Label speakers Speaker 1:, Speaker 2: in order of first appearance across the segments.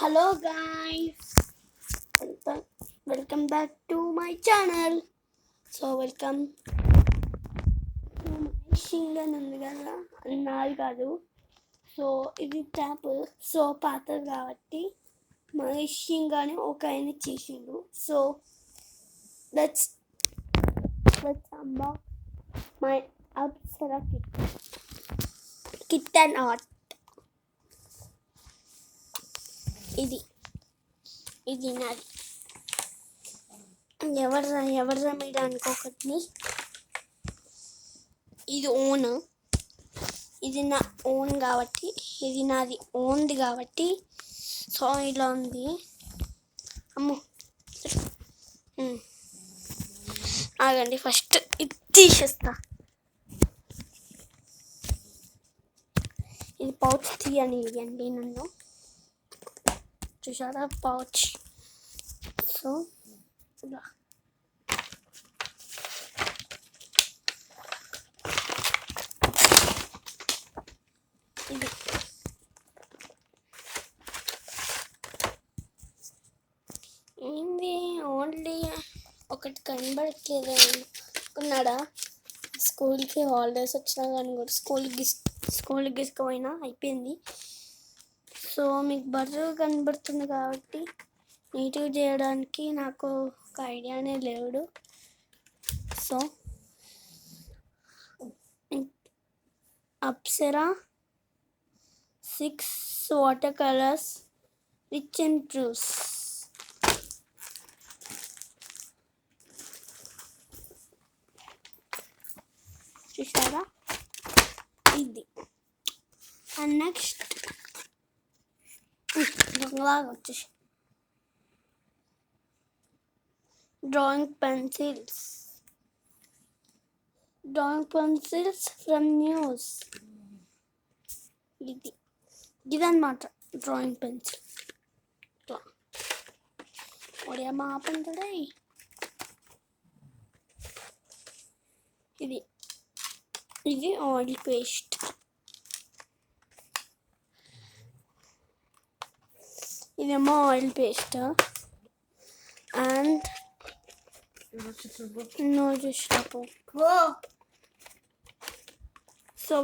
Speaker 1: Hello guys, welcome back to my channel. Welcome to machine gun ఉంది కదా నాది కాదు. ఇది ట్యాప్ పాతది కాబట్టి మనిషింగ్ గానే ఒక ఆయన చేసిండు. let's unbox my Apsara kitten art. ఇది నాది. ఎవరు మీద అనుకోకటి. ఇది ఓన్, ఇది నా ఓన్ కాబట్టి, ఇది నాది ఓన్ది కాబట్టి ఇలా ఉంది. అమ్మో ఆగండి, ఫస్ట్ ఇది తీసేస్తా. ఇది పౌచ్ తీయనియండి నన్ను. చూసారా పౌచ్? ఇలా ఇది ఏంది ఓన్లీ ఒకటి కనబడట్లేదు అనుకున్నాడా? స్కూల్కి హాలిడేస్ వచ్చినా కానీ కూడా స్కూల్కి తీసుకుపోయినా అయిపోయింది. మీకు బరువు కనబడుతుంది కాబట్టి నీట్గా చేయడానికి నాకు ఒక ఐడియానే లేడు. Apsara 6 water colours rich and ట్రూస్. చూసారా ఇది. అండ్ నెక్స్ట్ వచ్చేసి డ్రాయింగ్ పెన్సిల్స్ ఫ్రమ్ న్యూస్. ఇదన్నమాట డ్రాయింగ్ పెన్సిల్. ఒడియమ్మ ఆపండి. ఇది ఆయిల్ పేస్ట్. ఇదేమో ఆయిల్ పేస్ట్ అండ్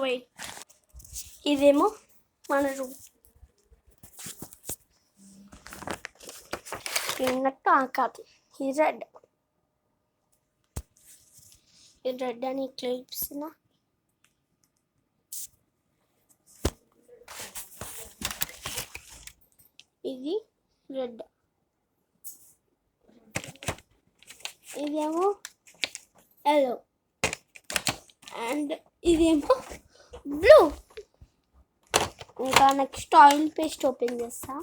Speaker 1: వెయిట్. ఇదేమో మన రూమ్ కాదు. ఇది రెడ్ అని ఇట్లా చూపిస్తున్నా. ఇది రెడ్. ఇదేమో ఎల్లో అండ్ ఇదేమో బ్లూ. ఇంకా నెక్స్ట్ ఆయిల్ పేస్ట్ ఓపెన్ చేస్తా.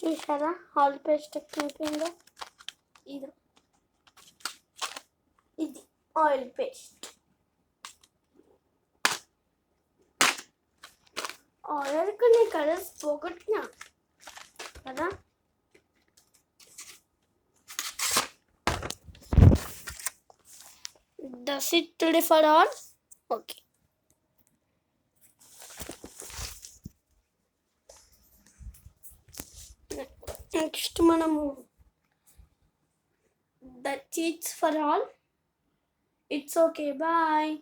Speaker 1: చూసారా ఆయిల్ పేస్ట్ అయిపోయిందో? ఇది ఆయిల్ పేస్ట్. ఆయిల్ కొన్ని కలర్స్ పోగొట్టినా కదా. Does it today for all? Okay. Next మనము that's it for all. It's okay. Bye.